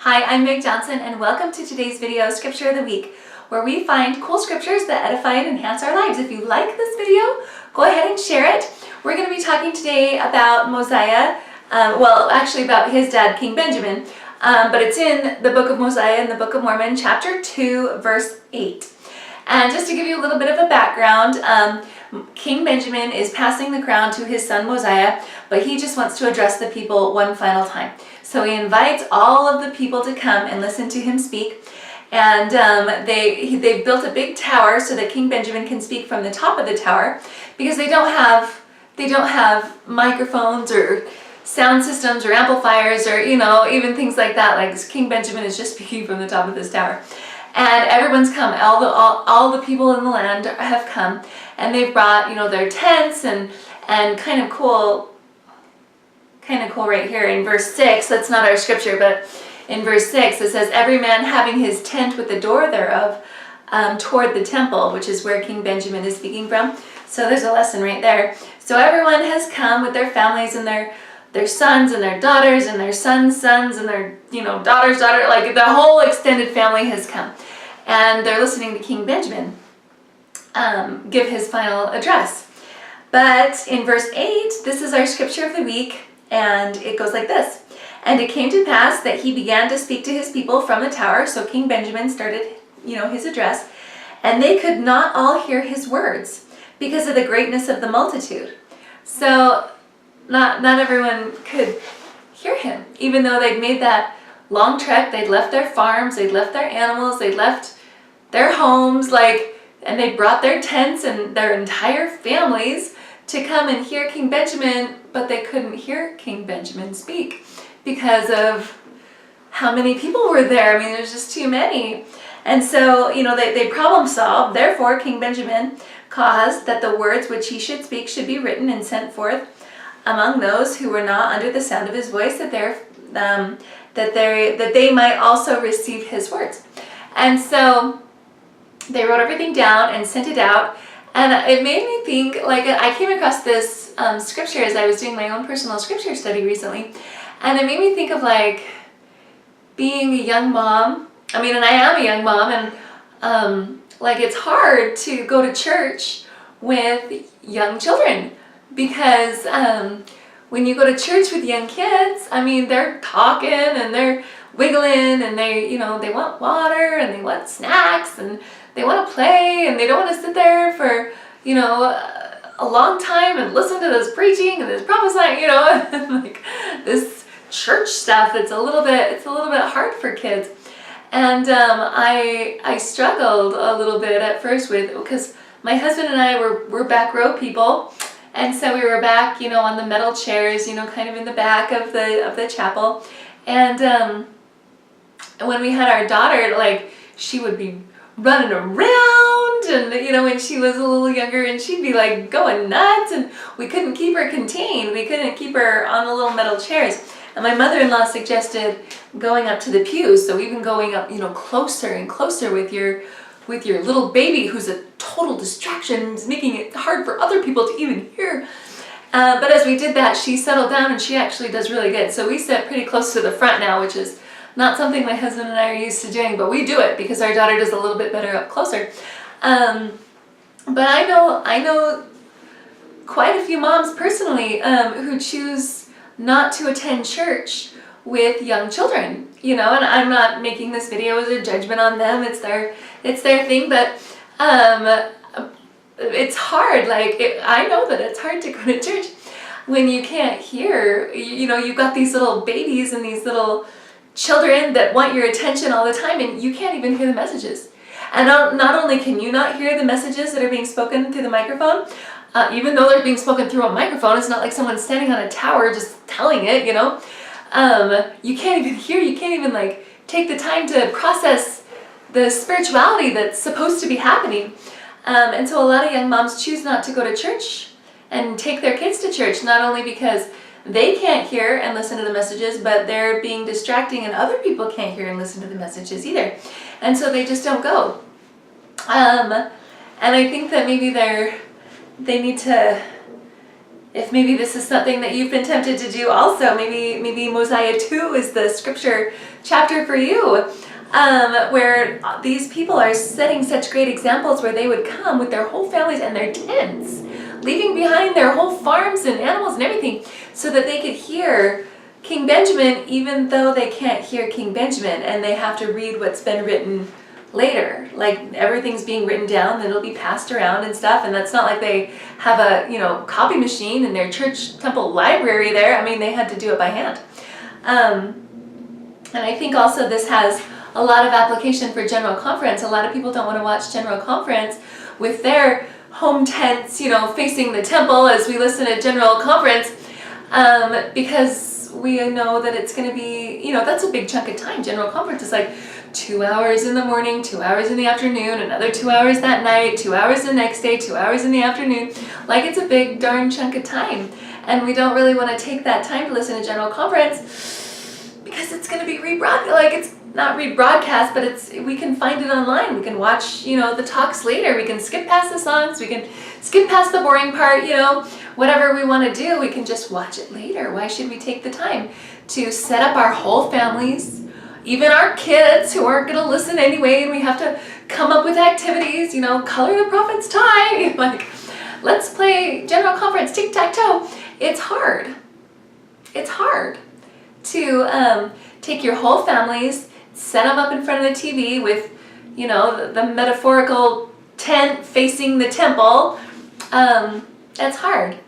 Hi, I'm Meg Johnson and welcome to today's video, Scripture of the Week, where we find cool scriptures that edify and enhance our lives. If you like this video, go ahead and share it. We're going to be talking today about Mosiah, actually about his dad, King Benjamin, but it's in the book of Mosiah in the Book of Mormon, chapter 2, verse 8. And just to give you a little bit of a background, King Benjamin is passing the crown to his son Mosiah, but he just wants to address the people one final time. So he invites all of the people to come and listen to him speak. And they've built a big tower so that King Benjamin can speak from the top of the tower, because they don't have microphones or sound systems or amplifiers or even things like that. Like King Benjamin is just speaking from the top of this tower. And everyone's come, all the people in the land have come, and they've brought, their tents and kind of cool right here in verse 6, that's not our scripture, but in verse 6 it says, every man having his tent with the door thereof toward the temple, which is where King Benjamin is speaking from. So there's a lesson right there. So everyone has come with their families and their sons and their daughters and their sons' sons and their daughters' like the whole extended family has come. And they're listening to King Benjamin give his final address. But in verse 8, this is our scripture of the week, and it goes like this. And it came to pass that he began to speak to his people from the tower. So King Benjamin started, his address, and they could not all hear his words because of the greatness of the multitude. So not everyone could hear him, even though they'd made that long trek. They'd left their farms, they'd left their animals, they'd left their homes, and they brought their tents and their entire families to come and hear King Benjamin, but they couldn't hear King Benjamin speak because of how many people were there. I mean, there's just too many. And so, they problem solved. Therefore, King Benjamin caused that the words which he should speak should be written and sent forth among those who were not under the sound of his voice, that they might also receive his words. And so they wrote everything down and sent it out. And it made me think, I came across this scripture as I was doing my own personal scripture study recently. And it made me think of being a young mom. I mean, and I am a young mom, and it's hard to go to church with young children, because when you go to church with young kids, I mean, they're talking and they're wiggling and they want water and they want snacks and they want to play and they don't want to sit there for, a long time and listen to this preaching and this prophesying, like this church stuff. It's a little bit hard for kids. And I struggled a little bit at first because my husband and I were back row people. And so we were back, on the metal chairs, kind of in the back of the chapel. And when we had our daughter, she would be running around, and when she was a little younger, and she'd be going nuts, and we couldn't keep her contained. We couldn't keep her on the little metal chairs. And my mother-in-law suggested going up to the pews. So even going up, closer and closer with your little baby, who's a total distraction, making it hard for other people to even hear. But as we did that, she settled down, and she actually does really good. So we sit pretty close to the front now, which is not something my husband and I are used to doing, but we do it because our daughter does a little bit better up closer. But I know quite a few moms personally who choose not to attend church with young children, and I'm not making this video as a judgment on them. It's their thing, but it's hard. I know that it's hard to go to church when you can't hear. You've got these little babies and these little children that want your attention all the time, and you can't even hear the messages. And not only can you not hear the messages that are being spoken through the microphone, even though they're being spoken through a microphone, it's not like someone's standing on a tower just telling it, you can't even hear, you can't even take the time to process the spirituality that's supposed to be happening. And so a lot of young moms choose not to go to church and take their kids to church, not only because they can't hear and listen to the messages, but they're being distracting and other people can't hear and listen to the messages either. And so they just don't go. And I think that maybe they need to if maybe this is something that you've been tempted to do also, maybe Mosiah 2 is the scripture chapter for you, where these people are setting such great examples where they would come with their whole families and their tents, leaving behind their whole farms and animals and everything so that they could hear King Benjamin, even though they can't hear King Benjamin and they have to read what's been written later. Like everything's being written down, then it'll be passed around and stuff, and that's not like they have a copy machine in their church temple library there. I mean, they had to do it by hand. And I think also this has a lot of application for General Conference. A lot of people don't want to watch General Conference with their home tents, facing the temple as we listen to General Conference, because we know that it's going to be, that's a big chunk of time. General Conference is like 2 hours in the morning, 2 hours in the afternoon, another 2 hours that night, 2 hours the next day, 2 hours in the afternoon. Like, it's a big darn chunk of time. And we don't really want to take that time to listen to General Conference because it's going to be rebroadcast. Like, it's not rebroadcast, but we can find it online. We can watch, the talks later. We can skip past the songs. We can skip past the boring part, whatever we want to do, we can just watch it later. Why should we take the time to set up our whole families, even our kids who aren't going to listen anyway, and we have to come up with activities, color the prophet's tie, like, let's play General Conference, tic-tac-toe. It's hard. It's hard to take your whole families, set them up in front of the TV with, the metaphorical tent facing the temple. That's hard.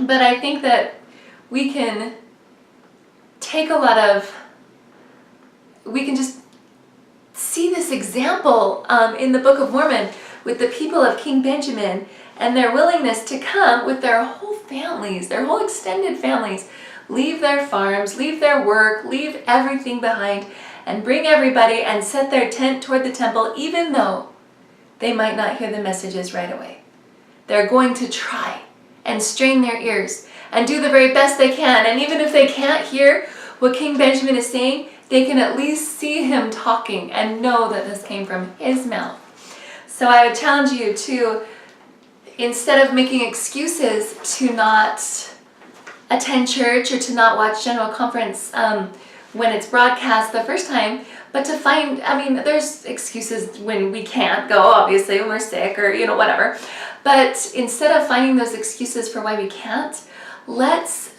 But I think that we can take we can just see this example in the Book of Mormon with the people of King Benjamin and their willingness to come with their whole families, their whole extended families, leave their farms, leave their work, leave everything behind, and bring everybody and set their tent toward the temple, even though they might not hear the messages right away. They're going to try and strain their ears and do the very best they can. And even if they can't hear what King Benjamin is saying, they can at least see him talking and know that this came from his mouth. So I would challenge you to, instead of making excuses to not attend church or to not watch General Conference when it's broadcast the first time, but to find, there's excuses when we can't go, obviously, when we're sick or, whatever. But instead of finding those excuses for why we can't, let's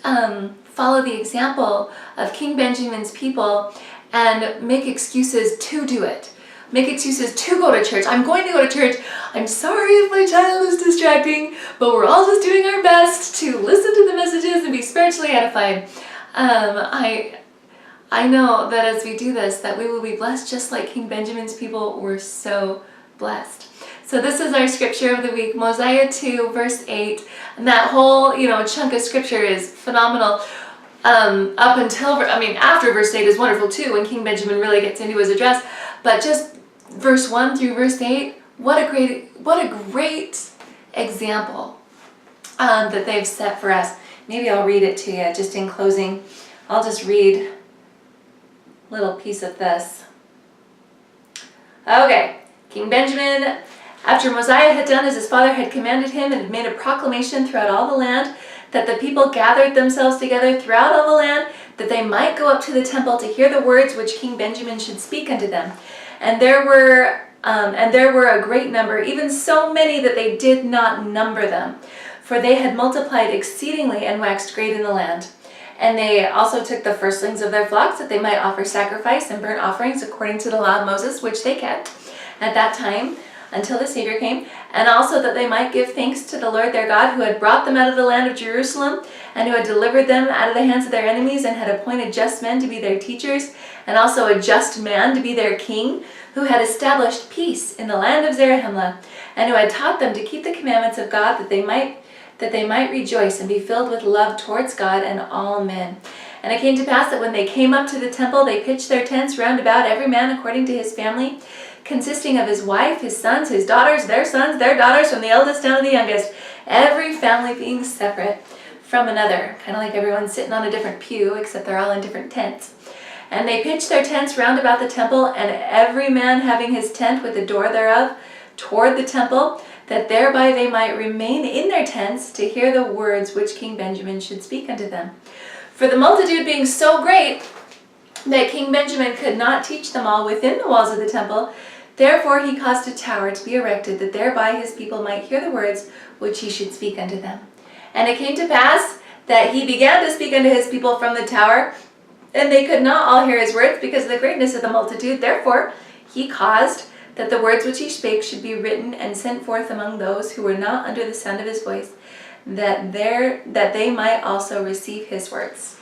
follow the example of King Benjamin's people and make excuses to do it. Make excuses to go to church. I'm going to go to church. I'm sorry if my child is distracting, but we're all just doing our best to listen to the messages and be spiritually edified. I know that as we do this, that we will be blessed just like King Benjamin's people were so blessed. So this is our scripture of the week, Mosiah 2, verse 8. And that whole, chunk of scripture is phenomenal. Up until, after verse 8 is wonderful too, when King Benjamin really gets into his address. But just verse 1 through verse 8, what a great example that they've set for us. Maybe I'll read it to you just in closing. I'll just read a little piece of this. Okay, King Benjamin, after Mosiah had done as his father had commanded him and had made a proclamation throughout all the land, that the people gathered themselves together throughout all the land, that they might go up to the temple to hear the words which King Benjamin should speak unto them. And there were a great number, even so many that they did not number them, for they had multiplied exceedingly and waxed great in the land. And they also took the firstlings of their flocks, that they might offer sacrifice and burnt offerings according to the law of Moses, which they kept at that time, until the Savior came, and also that they might give thanks to the Lord their God, who had brought them out of the land of Jerusalem, and who had delivered them out of the hands of their enemies, and had appointed just men to be their teachers, and also a just man to be their king, who had established peace in the land of Zarahemla, and who had taught them to keep the commandments of God, that they might rejoice and be filled with love towards God and all men. And it came to pass that when they came up to the temple, they pitched their tents round about, every man according to his family, consisting of his wife, his sons, his daughters, their daughters, from the eldest down to the youngest, every family being separate from another, kind of like everyone sitting on a different pew, except they're all in different tents. And they pitched their tents round about the temple, and every man having his tent with the door thereof toward the temple, that thereby they might remain in their tents to hear the words which King Benjamin should speak unto them. For the multitude being so great that King Benjamin could not teach them all within the walls of the temple, therefore he caused a tower to be erected, that thereby his people might hear the words which he should speak unto them. And it came to pass that he began to speak unto his people from the tower, and they could not all hear his words because of the greatness of the multitude. Therefore he caused that the words which he spake should be written and sent forth among those who were not under the sound of his voice, that they might also receive his words.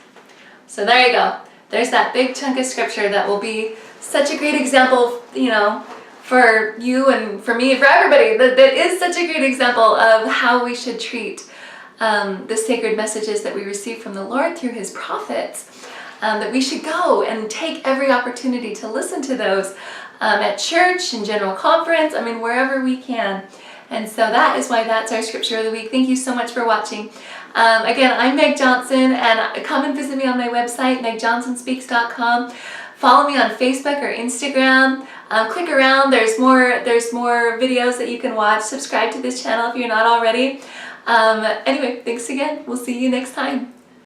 So there you go. There's that big chunk of scripture that will be such a great example, for you and for me and for everybody. That is such a great example of how we should treat the sacred messages that we receive from the Lord through his prophets. That we should go and take every opportunity to listen to those at church, in general conference, wherever we can. And so that is why that's our scripture of the week. Thank you so much for watching. Again, I'm Meg Johnson, and come and visit me on my website, megjohnsonspeaks.com. Follow me on Facebook or Instagram. Click around. There's more videos that you can watch. Subscribe to this channel if you're not already. Anyway, thanks again. We'll see you next time.